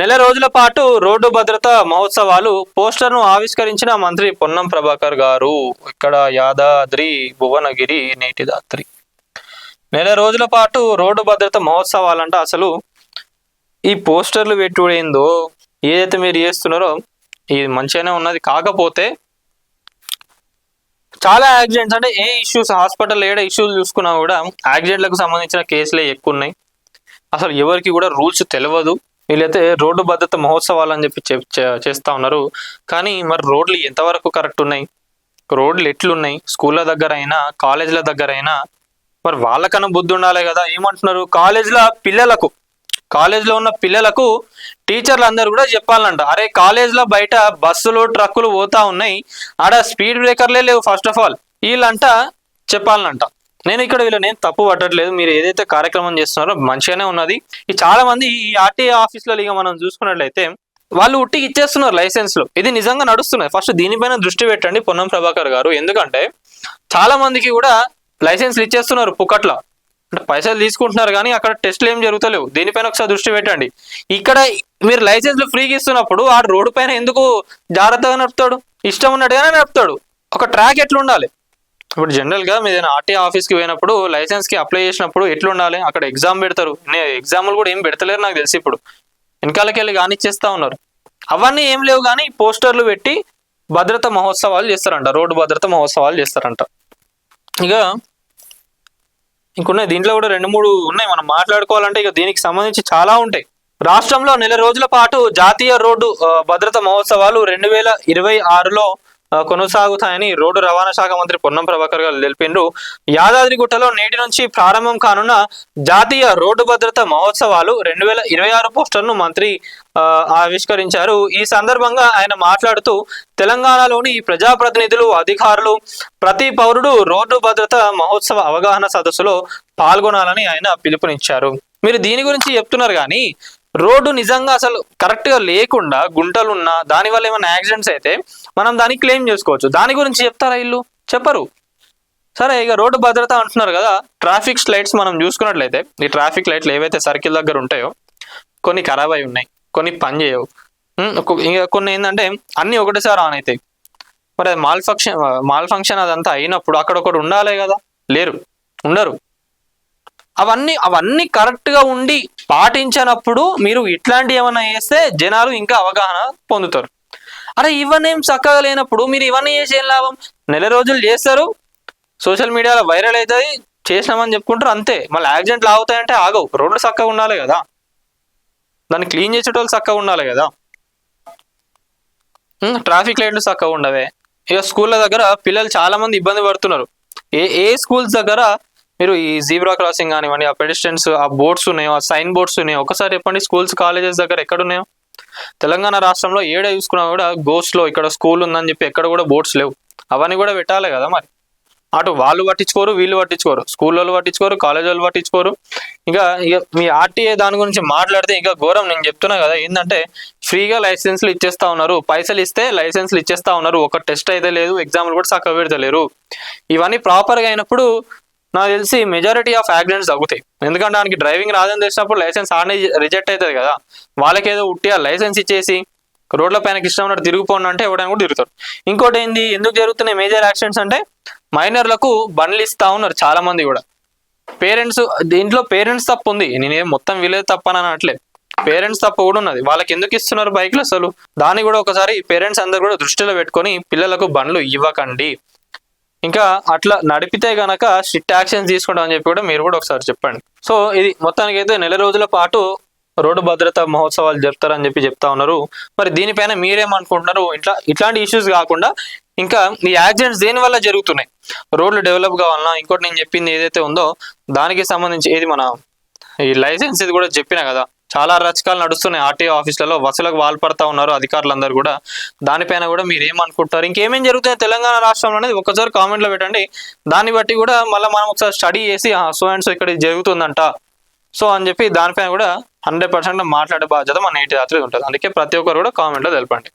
నెల రోజుల పాటు రోడ్డు భద్రతా మహోత్సవాలు పోస్టర్ను ఆవిష్కరించిన మంత్రి పొన్నం ప్రభాకర్ గారు. ఇక్కడ యాదాద్రి భువనగిరి నీటి దాత్రి. నెల రోజుల పాటు రోడ్డు భద్రత మహోత్సవాలంట. అసలు ఈ పోస్టర్లు పెట్టుడేందో ఏదైతే మీరు చేస్తున్నారో ఇది మంచిగానే ఉన్నది. కాకపోతే చాలా యాక్సిడెంట్స్ అంటే ఏ ఇష్యూస్ హాస్పిటల్ ఏడ ఇష్యూస్ చూసుకున్నా కూడా యాక్సిడెంట్లకు సంబంధించిన కేసులే ఎక్కువ ఉన్నాయి. అసలు ఎవరికి కూడా రూల్స్ తెలియదు. వీళ్ళైతే రోడ్డు భద్రత మహోత్సవాలు అని చెప్పి చేస్తా ఉన్నారు. కానీ మరి రోడ్లు ఎంతవరకు కరెక్ట్ ఉన్నాయి, రోడ్లు ఎట్లున్నాయి, స్కూళ్ళ దగ్గర అయినా కాలేజీల దగ్గర అయినా మరి వాళ్ళకన్నా బుద్ధి ఉండాలి కదా. ఏమంటున్నారు, కాలేజ్లో ఉన్న పిల్లలకు టీచర్లు అందరూ కూడా చెప్పాలంట, అరే కాలేజ్లో బయట బస్సులు ట్రక్కులు పోతా ఉన్నాయి, ఆడ స్పీడ్ బ్రేకర్లే లేవు ఫస్ట్ ఆఫ్ ఆల్, వీళ్ళంట చెప్పాలనంట. నేను తప్పు పట్టట్లేదు, మీరు ఏదైతే కార్యక్రమం చేస్తున్నారో మంచిగానే ఉన్నది. ఈ చాలా మంది ఈ ఆర్టీఏ ఆఫీస్లో ఇక మనం చూసుకున్నట్లయితే వాళ్ళు ఉట్టికి ఇచ్చేస్తున్నారు లైసెన్స్లు. ఇది నిజంగా నడుస్తున్నది. ఫస్ట్ దీనిపైన దృష్టి పెట్టండి పొన్నం ప్రభాకర్ గారు. ఎందుకంటే చాలా మందికి కూడా లైసెన్స్లు ఇచ్చేస్తున్నారు పుక్కట్ల, అంటే పైసలు తీసుకుంటున్నారు కానీ అక్కడ టెస్ట్లు ఏం జరుగుతలేవు. దీనిపైన ఒకసారి దృష్టి పెట్టండి. ఇక్కడ మీరు లైసెన్స్లు ఫ్రీగా ఇస్తున్నప్పుడు ఆ రోడ్డు పైన ఎందుకు జాగ్రత్తగా నడుపుతాడు, ఇష్టం ఉన్నట్టుగానే నడుపుతాడు. ఒక ట్రాక్ ఎట్లుండాలి. ఇప్పుడు జనరల్గా మీరు ఏదైనా ఆర్టీఏ ఆఫీస్కి పోయినప్పుడు లైసెన్స్కి అప్లై చేసినప్పుడు ఎట్లుండాలి, అక్కడ ఎగ్జామ్ పెడతారు. ఎగ్జామ్లు కూడా ఏం పెడతలేరు నాకు తెలిసి, ఇప్పుడు వెనకాలకి వెళ్ళి కానిచ్చేస్తా ఉన్నారు. అవన్నీ ఏం లేవు కానీ పోస్టర్లు పెట్టి భద్రత మహోత్సవాలు చేస్తారంట, రోడ్డు భద్రత మహోత్సవాలు చేస్తారంట. ఇక ఇంకున్నాయి, దీంట్లో కూడా 2-3 ఉన్నాయి మనం మాట్లాడుకోవాలంటే. ఇక దీనికి సంబంధించి చాలా ఉంటాయి. రాష్ట్రంలో నెల రోజుల పాటు జాతీయ రోడ్డు భద్రత మహోత్సవాలు 2026లో కొనసాగుతాయని రోడ్డు రవాణా శాఖ మంత్రి పొన్నం ప్రభాకర్ గారు తెలిపిండ్రు. యాదాద్రిగుట్టలో నేటి నుంచి ప్రారంభం కానున్న జాతీయ రోడ్డు భద్రత మహోత్సవాలు 2026 పోస్టర్ను మంత్రి ఆవిష్కరించారు. ఈ సందర్భంగా ఆయన మాట్లాడుతూ తెలంగాణలోని ప్రజాప్రతినిధులు, అధికారులు, ప్రతి పౌరుడు రోడ్డు భద్రత మహోత్సవ అవగాహన సదస్సులో పాల్గొనాలని ఆయన పిలుపునిచ్చారు. మీరు దీని గురించి చెప్తున్నారు కానీ రోడ్డు నిజంగా అసలు కరెక్ట్ గా లేకుండా గుంటలున్నా దానివల్ల ఏమైనా యాక్సిడెంట్స్ అయితే మనం దాన్ని క్లెయిమ్ చేసుకోవచ్చు. దాని గురించి చెప్తారా వీళ్ళు? చెప్పరు. సరే, ఇక రోడ్డు భద్రత అంటున్నారు కదా, ట్రాఫిక్ లైట్స్ మనం చూసుకున్నట్లయితే ఈ ట్రాఫిక్ లైట్లు ఏవైతే సర్కిల్ దగ్గర ఉంటాయో కొన్ని ఖరాబ్ అయి ఉన్నాయి, కొన్ని పని చేయవు, ఇంకా కొన్ని ఏంటంటే అన్ని ఒకటేసారి ఆన్ అవుతాయి. మరి అది మాల్ ఫంక్షన్ అదంతా అయినప్పుడు అక్కడ ఒకటి ఉండాలి కదా, ఉండరు. అవన్నీ కరెక్ట్ గా ఉండి పాటించినప్పుడు మీరు ఇట్లాంటి ఏమైనా చేస్తే జనాలు ఇంకా అవగాహన పొందుతారు. అరే ఇవన్నీ చక్కగా లేనప్పుడు మీరు ఇవన్నీ చేసి ఏం లాభం? నెల రోజులు చేస్తారు, సోషల్ మీడియాలో వైరల్ అవుతుంది, చేసినామని చెప్పుకుంటారు, అంతే. మళ్ళీ యాక్సిడెంట్లు ఆగుతాయంటే ఆగవు. రోడ్లు చక్కగా ఉండాలి కదా, దాన్ని క్లీన్ చేసేటోళ్ళు చక్కగా ఉండాలి కదా, ట్రాఫిక్ లైట్లు చక్కగా ఉండవే. ఇక స్కూళ్ళ దగ్గర పిల్లలు చాలా మంది ఇబ్బంది పడుతున్నారు. ఏ స్కూల్స్ దగ్గర మీరు ఈ జీబ్రా క్రాసింగ్ కానివ్వండి, ఆ పెడిస్టెన్స్, ఆ బోర్డ్స్ ఉన్నాయో, ఆ సైన్ బోర్డ్స్ ఉన్నాయో ఒకసారి చెప్పండి. స్కూల్స్ కాలేజెస్ దగ్గర ఎక్కడున్నాయో? తెలంగాణ రాష్ట్రంలో ఏడ చూసుకున్నా కూడా గోస్ట్లో ఇక్కడ స్కూల్ ఉందని చెప్పి ఎక్కడ కూడా బోర్డ్స్ లేవు. అవన్నీ కూడా పెట్టాలి కదా. మరి అటు వాళ్ళు పట్టించుకోరు, వీళ్ళు పట్టించుకోరు, స్కూల్ వాళ్ళు పట్టించుకోరు, కాలేజ్ వాళ్ళు పట్టించుకోరు. ఇక మీ ఆర్టీఏ దాని గురించి మాట్లాడితే ఇంకా ఘోరం. నేను చెప్తున్నా కదా, ఏంటంటే ఫ్రీగా లైసెన్స్లు ఇచ్చేస్తా ఉన్నారు, పైసలు ఇస్తే లైసెన్స్లు ఇచ్చేస్తా ఉన్నారు, ఒక టెస్ట్ అయితే లేదు, ఎగ్జామ్లు కూడా చక్కగా పెడతలేరు. ఇవన్నీ ప్రాపర్గా అయినప్పుడు నాకు తెలిసి మెజారిటీ ఆఫ్ యాక్సిడెంట్స్ తగ్గుతాయి. ఎందుకంటే దానికి డ్రైవింగ్ రాదని తెలిసినప్పుడు లైసెన్స్ ఆడనే రిజెక్ట్ అవుతుంది కదా. వాళ్ళకేదో ఉట్టిగా లైసెన్స్ ఇచ్చేసి రోడ్ల పైనకి ఇష్టం ఉన్నట్టు తిరిగిపోండి అంటే ఎవడైనా కూడా తిరుగుతారు. ఇంకోటి ఏంది, ఎందుకు జరుగుతున్నాయి మేజర్ యాక్సిడెంట్స్ అంటే మైనర్లకు బండ్లు ఇస్తా ఉన్నారు చాలా మంది కూడా. దీంట్లో పేరెంట్స్ తప్పు ఉంది, నేనేం మొత్తం వీళ్ళే తప్పని అనట్లేదు, పేరెంట్స్ తప్పు కూడా ఉన్నది. వాళ్ళకి ఎందుకు ఇస్తున్నారు బైక్లు అసలు? దాన్ని కూడా ఒకసారి పేరెంట్స్ అందరు కూడా దృష్టిలో పెట్టుకొని పిల్లలకు బండ్లు ఇవ్వకండి. ఇంకా అట్లా నడిపితే గనక స్ట్రిక్ట్ యాక్షన్స్ తీసుకుంటాం అని చెప్పి కూడా మీరు కూడా ఒకసారి చెప్పండి. సో ఇది మొత్తానికి అయితే నెల రోజుల పాటు రోడ్డు భద్రత మహోత్సవాలు జరుపుతారని చెప్పి చెప్తా ఉన్నారు. మరి దీనిపైన మీరేమనుకుంటున్నారు? ఇట్లాంటి ఇష్యూస్ కాకుండా ఇంకా ఈ యాక్సిడెంట్స్ దేని వల్ల జరుగుతున్నాయి, రోడ్లు డెవలప్ కావాలన్నా, ఇంకోటి నేను చెప్పింది ఏదైతే ఉందో దానికి సంబంధించి ఏది మన ఈ లైసెన్స్ ఇది కూడా చెప్పినా కదా, చాలా రచకాలు నడుస్తున్నాయి ఆర్టీఓ ఆఫీసులలో, వసూలకు పాల్పడతా ఉన్నారు అధికారులందరూ కూడా. దానిపైన కూడా మీరు ఏమనుకుంటారు, ఇంకేమేం జరుగుతుంది తెలంగాణ రాష్ట్రంలో అనేది ఒకసారి కామెంట్లో పెట్టండి. దాన్ని బట్టి కూడా మళ్ళీ మనం ఒకసారి స్టడీ చేసి సో అండ్ సో ఇక్కడ జరుగుతుందంట సో అని చెప్పి దానిపైన కూడా 100% మాట్లాడే బాధ్యత మన నేటి రాత్రి ఉంటుంది. అందుకే ప్రతి ఒక్కరు కూడా కామెంట్లో తెలపండి.